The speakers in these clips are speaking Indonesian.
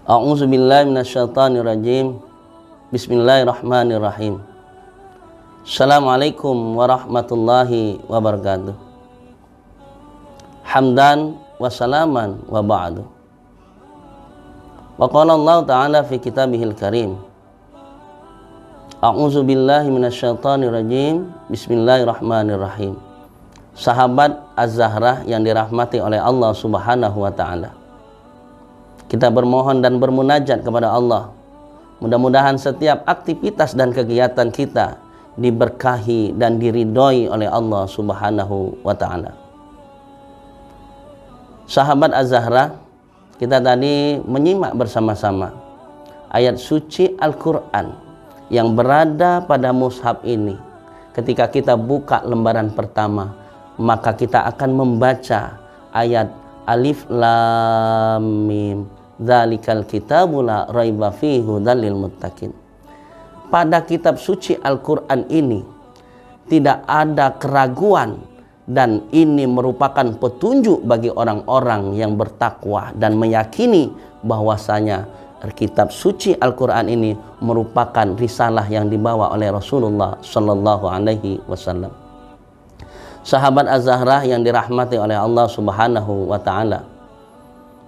A'udzubillahi minasyaitonirrajim. Bismillahirrahmanirrahim. Assalamualaikum warahmatullahi wabarakatuh. Hamdan wa salaman wa ba'du. Wa qala Allah ta'ala fi kitabihil karim. A'udzubillahi minasyaitonirrajim. Bismillahirrahmanirrahim. Sahabat Az-Zahrah yang dirahmati oleh Allah Subhanahu wa ta'ala, kita bermohon dan bermunajat kepada Allah. Mudah-mudahan setiap aktivitas dan kegiatan kita diberkahi dan diridhoi oleh Allah Subhanahu wa ta'ala. Sahabat Az-Zahrah, kita tadi menyimak bersama-sama ayat suci Al-Quran yang berada pada mushaf ini. Ketika kita buka lembaran pertama, maka kita akan membaca ayat Alif Lam Mim, Dzalikal kitabu la raiba fihi hudal lil muttaqin. Pada kitab suci Al-Quran ini tidak ada keraguan, dan ini merupakan petunjuk bagi orang-orang yang bertakwa dan meyakini bahwasanya kitab suci Al-Quran ini merupakan risalah yang dibawa oleh Rasulullah Sallallahu Alaihi Wasallam. Sahabat Az-Zahrah yang dirahmati oleh Allah Subhanahu wa ta'ala,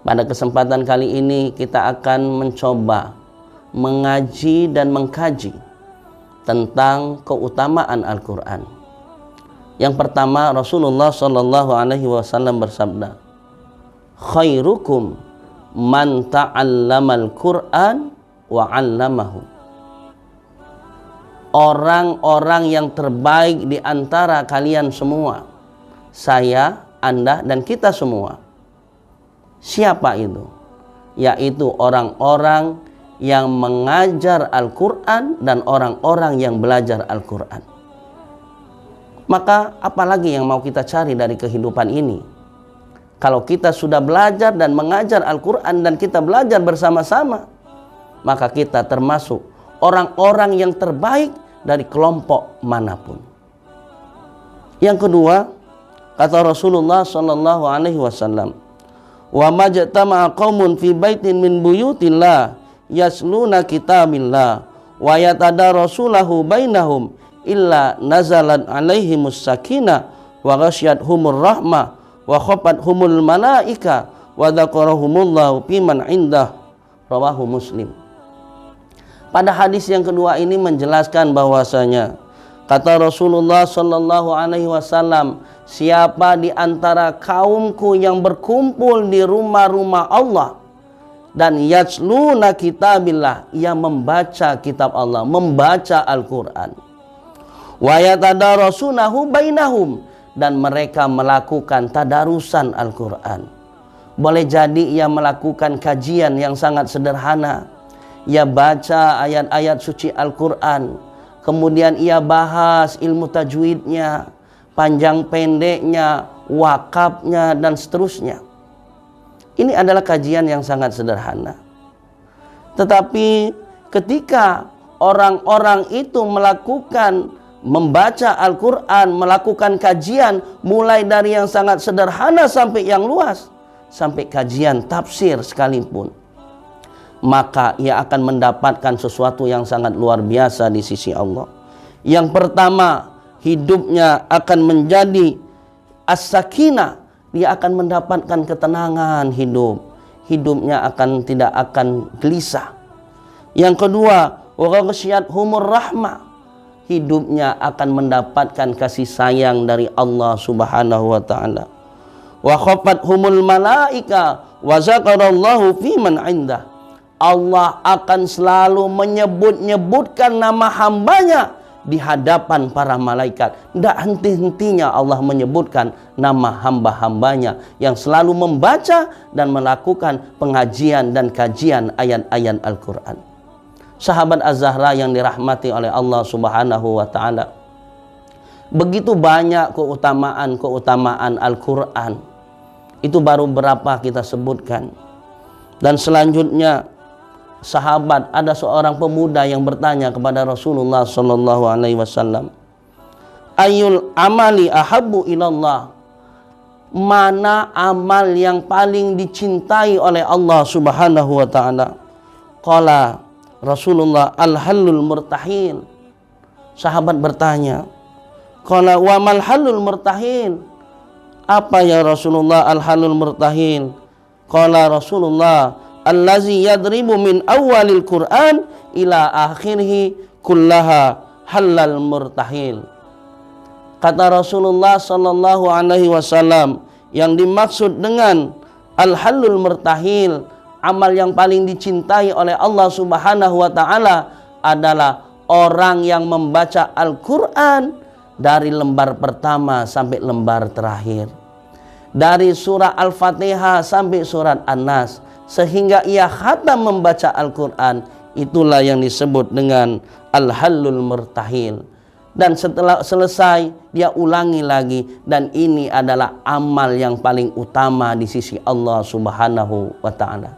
pada kesempatan kali ini kita akan mencoba mengaji dan mengkaji tentang keutamaan Al-Quran. Yang pertama, Rasulullah Sallallahu Alaihi Wasallam bersabda, khairukum man ta'allamal Quran wa 'allamahu. Orang-orang yang terbaik di antara kalian semua, saya, Anda, dan kita semua. Siapa itu? Yaitu orang-orang yang mengajar Al-Quran dan orang-orang yang belajar Al-Quran. Maka apalagi yang mau kita cari dari kehidupan ini? Kalau kita sudah belajar dan mengajar Al-Quran dan kita belajar bersama-sama, maka kita termasuk orang-orang yang terbaik dari kelompok manapun. Yang kedua, kata Rasulullah Sallallahu Alaihi Wasallam, wa majtama'a qaumun fi baitin min buyutillah yasluna kitabillah wa yatadarasulahu bainahum illa nazalat alaihimus sakinah wa ghasyiyatuhumur rahmah wa khafathumul malaika wa dzakarahumullahu fiman indah. Rawahu Muslim. Pada hadis yang kedua ini menjelaskan bahwasanya kata Rasulullah Sallallahu Alaihi Wasallam, siapa di antara kaumku yang berkumpul di rumah-rumah Allah dan yatsluna kitabillah, yang membaca kitab Allah, membaca Al-Quran, wa yatadarasunahu bainahum, dan mereka melakukan tadarusan Al-Quran. Boleh jadi ia melakukan kajian yang sangat sederhana. Ia baca ayat-ayat suci Al-Quran, kemudian ia bahas ilmu tajwidnya, panjang pendeknya, wakafnya, dan seterusnya. Ini adalah kajian yang sangat sederhana. Tetapi ketika orang-orang itu melakukan membaca Al-Quran, melakukan kajian mulai dari yang sangat sederhana sampai yang luas, sampai kajian tafsir sekalipun, maka ia akan mendapatkan sesuatu yang sangat luar biasa di sisi Allah. Yang pertama, hidupnya akan menjadi as-sakinah, dia akan mendapatkan ketenangan hidup. Hidupnya tidak akan gelisah. Yang kedua, wa ghasyiyatuhumur rahmah, hidupnya akan mendapatkan kasih sayang dari Allah Subhanahu wa ta'ala. Wa khafathumul malaika wa zakarallahu fiman indah, Allah akan selalu menyebut-nyebutkan nama hambanya di hadapan para malaikat. Tidak henti-hentinya Allah menyebutkan nama hamba-hambanya yang selalu membaca dan melakukan pengajian dan kajian ayat-ayat Al-Quran. Sahabat Az-Zahrah yang dirahmati oleh Allah Subhanahu wa ta'ala, begitu banyak keutamaan Al-Quran. Itu baru berapa kita sebutkan. Dan selanjutnya, sahabat, ada seorang pemuda yang bertanya kepada Rasulullah Sallallahu Alaihi Wasallam, ayul amali ahabbu ilallah, mana amal yang paling dicintai oleh Allah Subhanahu wa ta'ala? Qala Rasulullah al-halul murtahin. Sahabat bertanya, qala wa mal halul murtahin? Apa ya Rasulullah al-halul murtahin? Qala Rasulullah allazi yadribu min awalil Qur'an ila akhirih kullaha halal murtahin. Kata Rasulullah sallallahu alaihi wasallam, yang dimaksud dengan al-halul murtahil, amal yang paling dicintai oleh Allah Subhanahu wa taala adalah orang yang membaca Al-Qur'an dari lembar pertama sampai lembar terakhir. Dari surah Al-Fatihah sampai surat An-Nas, sehingga ia khatam membaca Al-Qur'an. Itulah yang disebut dengan al-halul murtahil. Dan setelah selesai dia ulangi lagi, dan ini adalah amal yang paling utama di sisi Allah Subhanahu wa taala.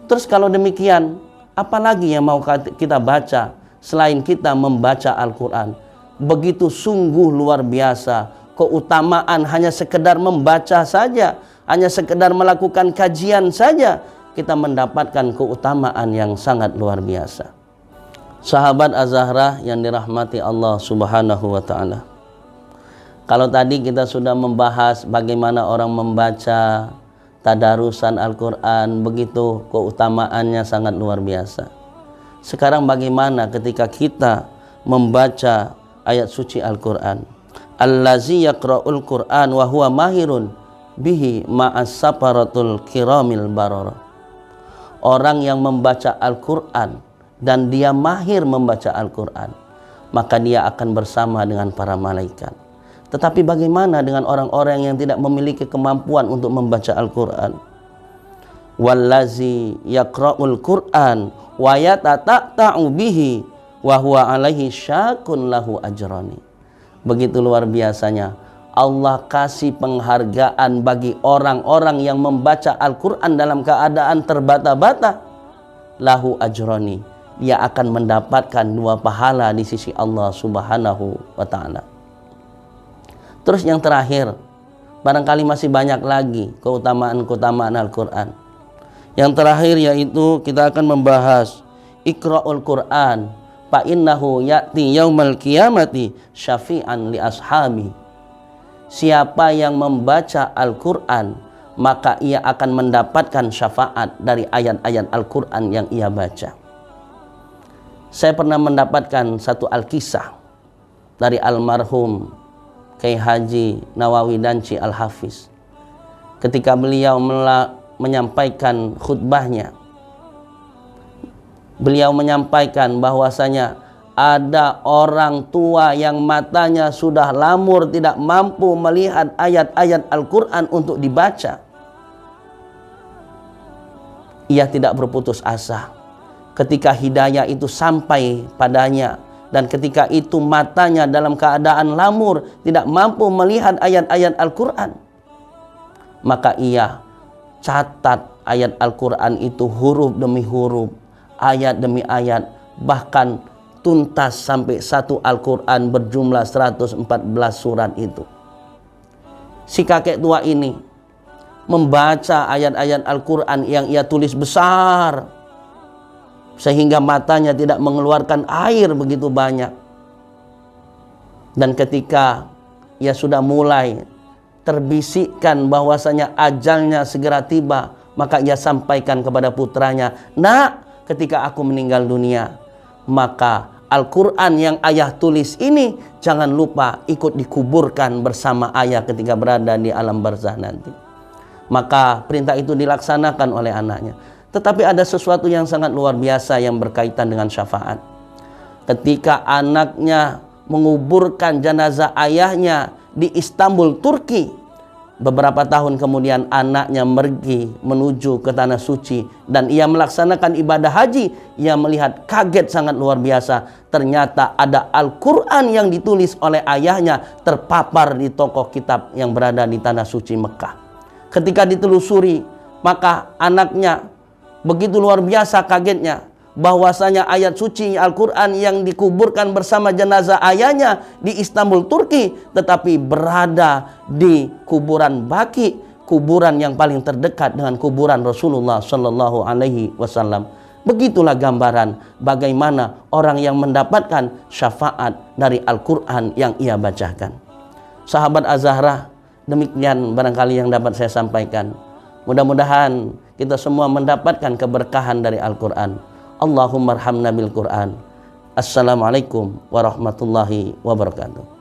Terus kalau demikian, apalagi yang mau kita baca selain kita membaca Al-Qur'an? Begitu sungguh luar biasa keutamaan hanya sekedar membaca saja, hanya sekedar melakukan kajian saja, kita mendapatkan keutamaan yang sangat luar biasa. Sahabat Az-Zahra yang dirahmati Allah Subhanahu wa taala. Kalau tadi kita sudah membahas bagaimana orang membaca tadarusan Al-Qur'an, begitu keutamaannya sangat luar biasa. Sekarang bagaimana ketika kita membaca ayat suci Al-Qur'an? Allazi yaqra'ul Qur'an wa huwa mahirun bihi ma'as saparatul kiramil barara. Orang yang membaca Al-Qur'an dan dia mahir membaca Al-Qur'an, maka dia akan bersama dengan para malaikat. Tetapi bagaimana dengan orang-orang yang tidak memiliki kemampuan untuk membaca Al-Qur'an? Wallazi yaqra'ul Qur'an wa yatata'u bihi wa huwa alaihi syakun lahu ajrani. Begitu luar biasanya Allah kasih penghargaan bagi orang-orang yang membaca Al-Qur'an dalam keadaan terbata-bata. Lahu ajrani, dia akan mendapatkan 2 pahala di sisi Allah Subhanahu wa taala. Terus yang terakhir, barangkali masih banyak lagi keutamaan-keutamaan Al-Qur'an. Yang terakhir yaitu kita akan membahas Iqra'ul Qur'an fa innahu ya'ti yaumal qiyamati syafi'an li ashabi. Siapa yang membaca Al-Qur'an, maka ia akan mendapatkan syafaat dari ayat-ayat Al-Qur'an yang ia baca. Saya pernah mendapatkan satu al-kisah dari almarhum Kiai Haji Nawawi Danci Al-Hafiz. Ketika beliau menyampaikan khutbahnya, beliau menyampaikan bahwasanya ada orang tua yang matanya sudah lamur, tidak mampu melihat ayat-ayat Al-Qur'an untuk dibaca. Ia tidak berputus asa ketika hidayah itu sampai padanya, dan ketika itu matanya dalam keadaan lamur, tidak mampu melihat ayat-ayat Al-Qur'an, maka ia catat ayat Al-Qur'an itu huruf demi huruf, ayat demi ayat, bahkan tuntas sampai satu Al-Qur'an berjumlah 114 surat itu. Si kakek tua ini membaca ayat-ayat Al-Qur'an yang ia tulis besar, sehingga matanya tidak mengeluarkan air begitu banyak. Dan ketika ia sudah mulai terbisikkan bahwasanya ajalnya segera tiba, maka ia sampaikan kepada putranya, "Nak, ketika aku meninggal dunia, maka Al-Qur'an yang ayah tulis ini jangan lupa ikut dikuburkan bersama ayah ketika berada di alam barzah nanti." Maka perintah itu dilaksanakan oleh anaknya. Tetapi ada sesuatu yang sangat luar biasa yang berkaitan dengan syafaat. Ketika anaknya menguburkan jenazah ayahnya di Istanbul, Turki, beberapa tahun kemudian anaknya pergi menuju ke tanah suci dan ia melaksanakan ibadah haji. Ia melihat kaget sangat luar biasa. Ternyata ada Al-Qur'an yang ditulis oleh ayahnya terpapar di toko kitab yang berada di tanah suci Mekah. Ketika ditelusuri, maka anaknya begitu luar biasa kagetnya bahwasanya ayat suci Al-Qur'an yang dikuburkan bersama jenazah ayahnya di Istanbul, Turki, tetapi berada di kuburan Baqi, kuburan yang paling terdekat dengan kuburan Rasulullah Shallallahu Alaihi Wasallam. Begitulah gambaran bagaimana orang yang mendapatkan syafaat dari Al-Quran yang ia bacakan. Sahabat Az-Zahra, demikian barangkali yang dapat saya sampaikan. Mudah-mudahan kita semua mendapatkan keberkahan dari Al-Quran. Allahumma arhamna bil Quran. Assalamualaikum warahmatullahi wabarakatuh.